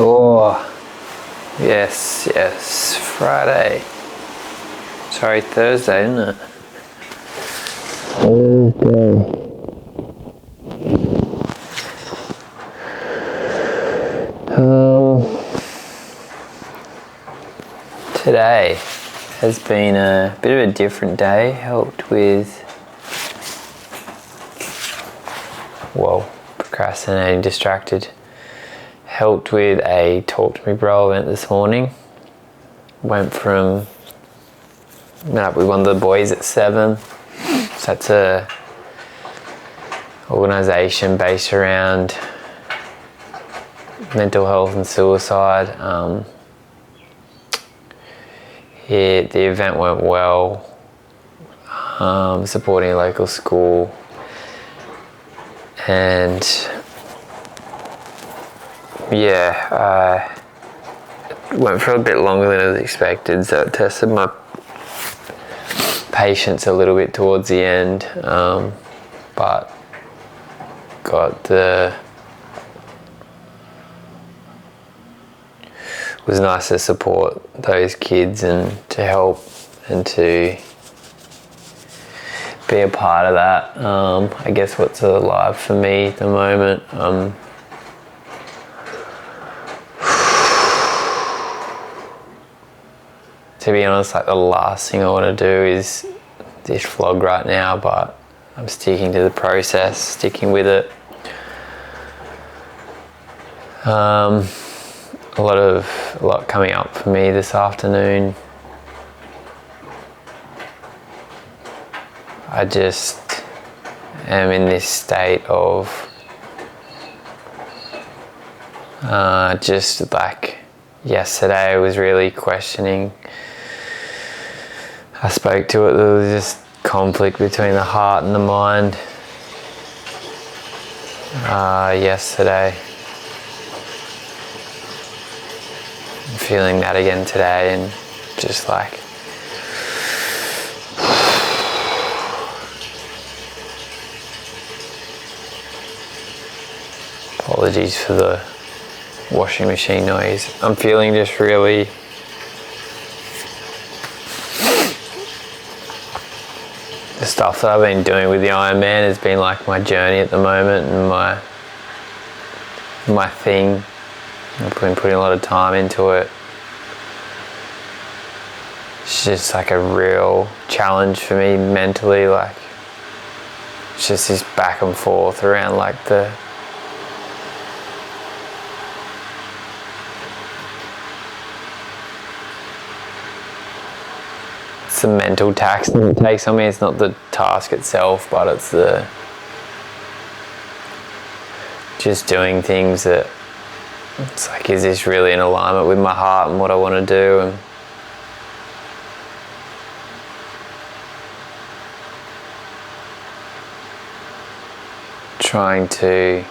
Oh, yes, Friday. Sorry, Thursday, isn't it? Thursday. Today has been a bit of a different day. Helped with, procrastinating, distracted. Helped with a Talk to Me Bro event this morning. Met up with one of the boys at 7. So that's a organisation based around mental health and suicide. The event went well. Supporting a local school, and went for a bit longer than I was expected, so it tested my patience a little bit towards the end, but it was nice to support those kids and to help and to be a part of that. I guess what's alive for me at the moment, to be honest, like the last thing I want to do is this vlog right now, but I'm sticking to the process, sticking with it. A lot coming up for me this afternoon. I just am in this state of just like yesterday I was really questioning. I spoke to it, there was just conflict between the heart and the mind yesterday. I'm feeling that again today, and just like apologies for the washing machine noise. I'm feeling just really the stuff that I've been doing with the Ironman has been like my journey at the moment, and my thing. I've been putting a lot of time into it. It's just like a real challenge for me mentally, like it's just this back and forth around like it's the mental tax that it takes on me. It's not the task itself, but it's the just doing things that it's like, is this really in alignment with my heart and what I want to do? And trying to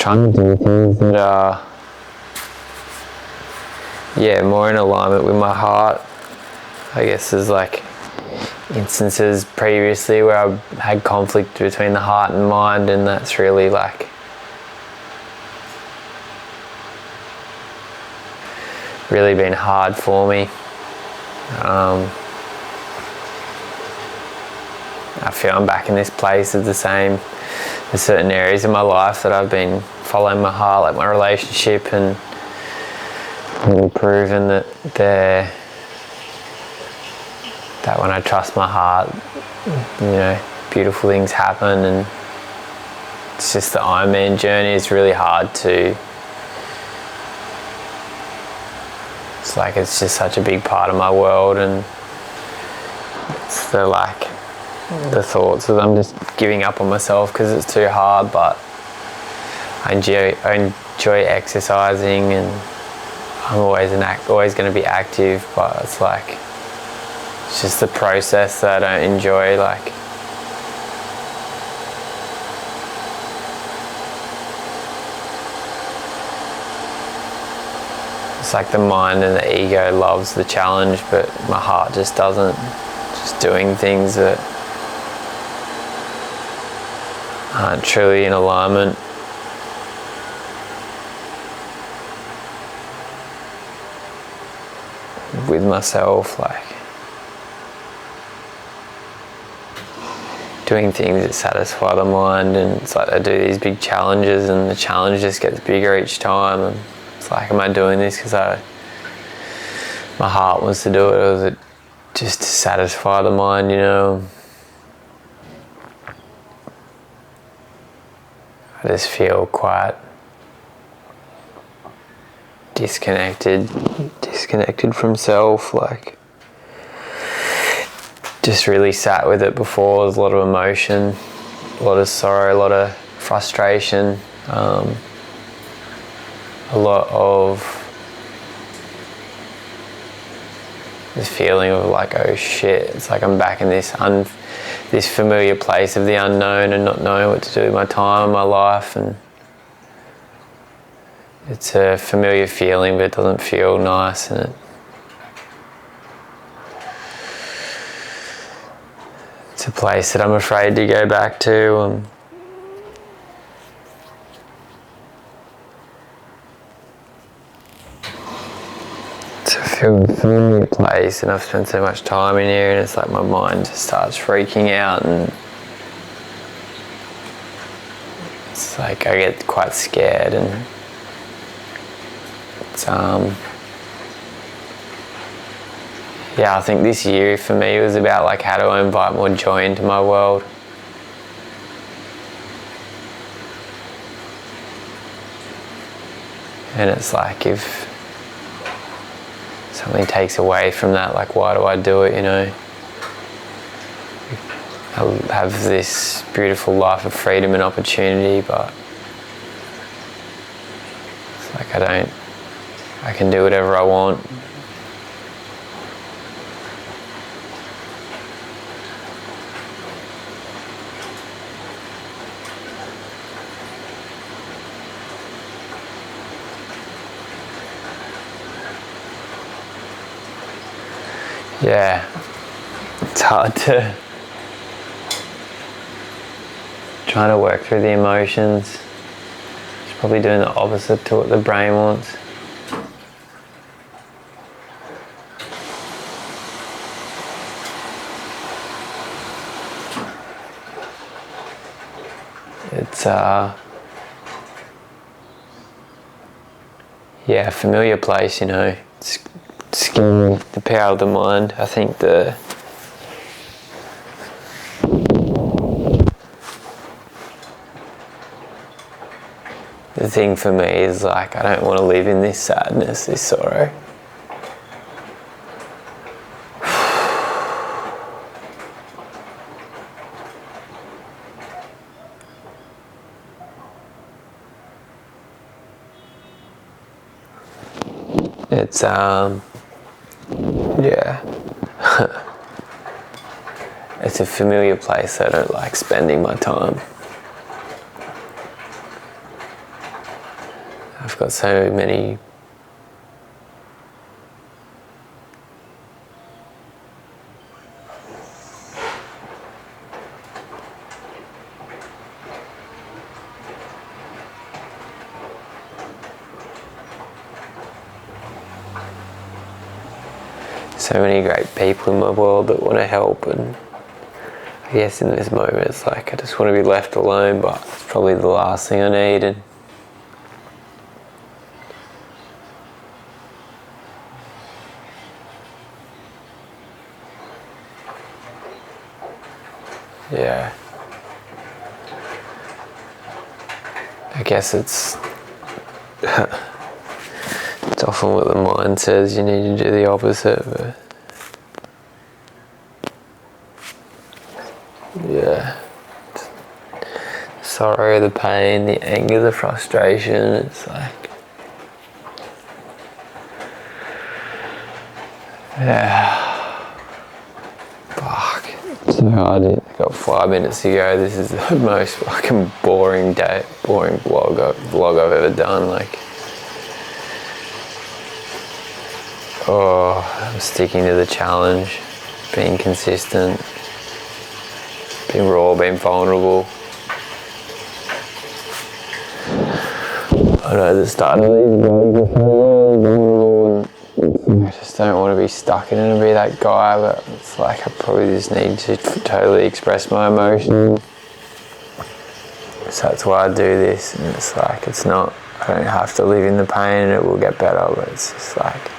do things that are more in alignment with my heart. I guess there's like instances previously where I've had conflict between the heart and mind, and that's really like really been hard for me. I feel I'm back in this place of the same. There's certain areas in my life that I've been following my heart, like my relationship, and really proven that when I trust my heart, beautiful things happen. And it's just the Ironman journey is really hard to. It's just such a big part of my world, and it's the thoughts of I'm just giving up on myself because it's too hard. But I enjoy exercising, and I'm always going to be active, but it's just the process that I don't enjoy. It's like the mind and the ego loves the challenge, but my heart just doesn't. Just doing things that aren't truly in alignment with myself, like doing things that satisfy the mind, and it's like I do these big challenges and the challenge just gets bigger each time, and it's like, am I doing this because my heart wants to do it, or is it just to satisfy the mind, you know? I just feel quite disconnected from self, like just really sat with it before. There's a lot of emotion, a lot of sorrow, a lot of frustration, a lot of this feeling of like, oh shit, it's like I'm back in this familiar place of the unknown and not knowing what to do with my time and my life, and it's a familiar feeling but it doesn't feel nice, and it's a place that I'm afraid to go back to. It's a familiar place, and I've spent so much time in here, and it's like my mind just starts freaking out, and it's like I get quite scared, and it's yeah, I think this year for me was about like, how do I invite more joy into my world? And it's like, if something takes away from that, like, why do I do it, you know? I have this beautiful life of freedom and opportunity, but it's like I can do whatever I want. Yeah, it's hard to trying to work through the emotions. It's probably doing the opposite to what the brain wants. It's yeah, a familiar place, you know. It's scary, the power of the mind. I think the thing for me is like, I don't want to live in this sadness, this sorrow. It's yeah. It's a familiar place I don't like spending my time. I've got so many great people in my world that want to help, and I guess in this moment it's like I just want to be left alone, but it's probably the last thing I need. And yeah, I guess it's it's often what the mind says, you need to do the opposite, but yeah, the sorrow, the pain, the anger, the frustration, it's like, yeah, fuck, it's so hard. I got 5 minutes to go. This is the most fucking boring vlog I've ever done. Like, oh, I'm sticking to the challenge, being consistent, being raw, being vulnerable, I know the start of these I just don't want to be stuck in it and be that guy, but it's like I probably just need to totally express my emotions. So that's why I do this, and it's like, it's not, I don't have to live in the pain and it will get better, but it's just like,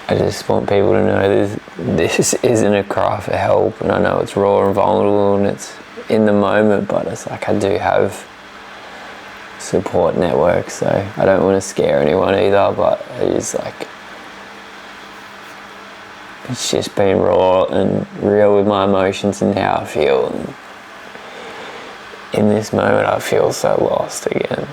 I just want people to know this isn't a cry for help, and I know it's raw and vulnerable and it's in the moment, but it's like I do have support networks, so I don't want to scare anyone either, but it is like, it's just been raw and real with my emotions and how I feel, and in this moment I feel so lost again.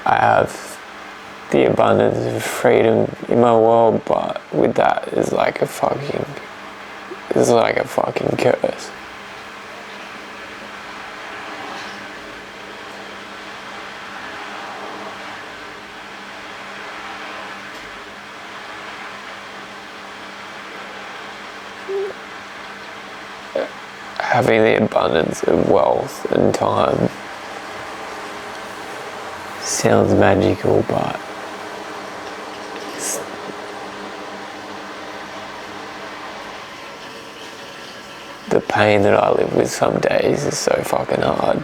I have the abundance of freedom in my world, but with that is like a fucking curse. Having the abundance of wealth and time sounds magical, but the pain that I live with some days is so fucking hard.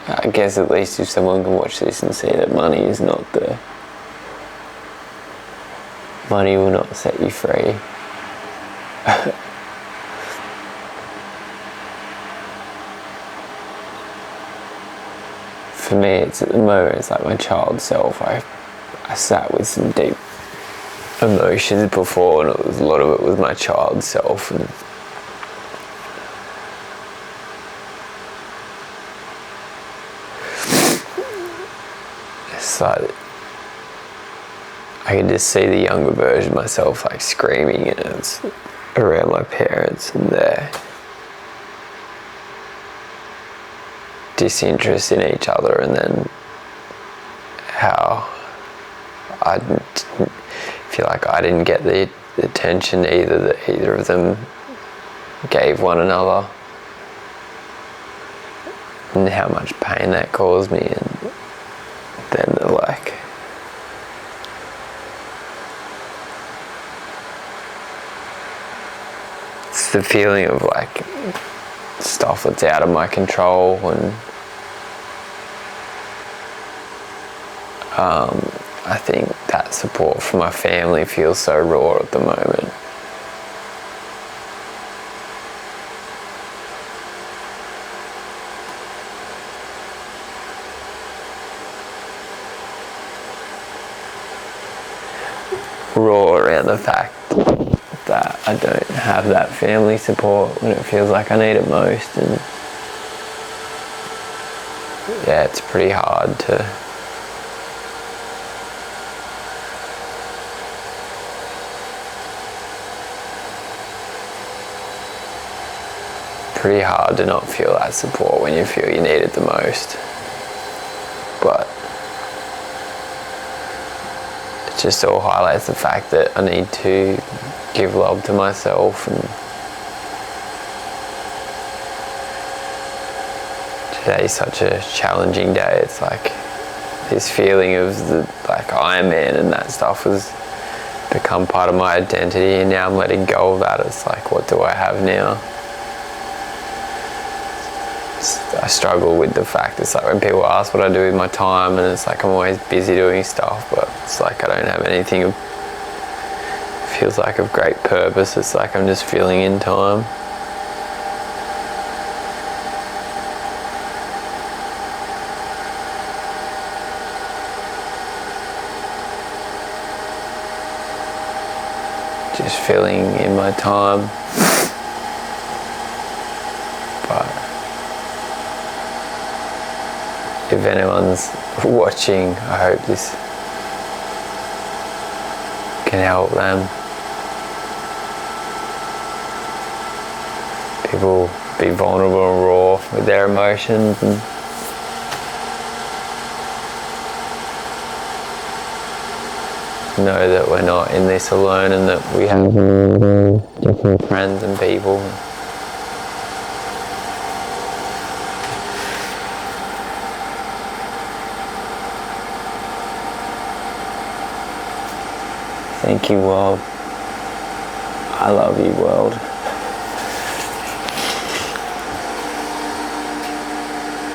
I guess at least if someone can watch this and see that money will not set you free. For me, it's at the moment, it's like my child self. I sat with some deep emotions before, and a lot of it was my child self. And it's like I can just see the younger version of myself like screaming, and it's around my parents and their disinterest in each other, and then how I feel like I didn't get the attention that either of them gave one another, and how much pain that caused me. And then like it's the feeling of like stuff that's out of my control, and I think that support from my family feels so raw at the moment. Raw around the fact that I don't have that family support when it feels like I need it most, and yeah, it's pretty hard to not feel that support when you feel you need it the most. But it just all highlights the fact that I need to give love to myself, and today's such a challenging day. It's like this feeling of the like Ironman and that stuff has become part of my identity, and now I'm letting go of that. It's like, what do I have now? I struggle with the fact, it's like when people ask what I do with my time, and it's like I'm always busy doing stuff, but it's like I don't have anything of, feels like of great purpose. It's like I'm just filling in time. Just filling in my time. But if anyone's watching, I hope this can help them. people be vulnerable and raw with their emotions, and know that we're not in this alone, and that we have different friends and people. Thank you, world. I love you, world.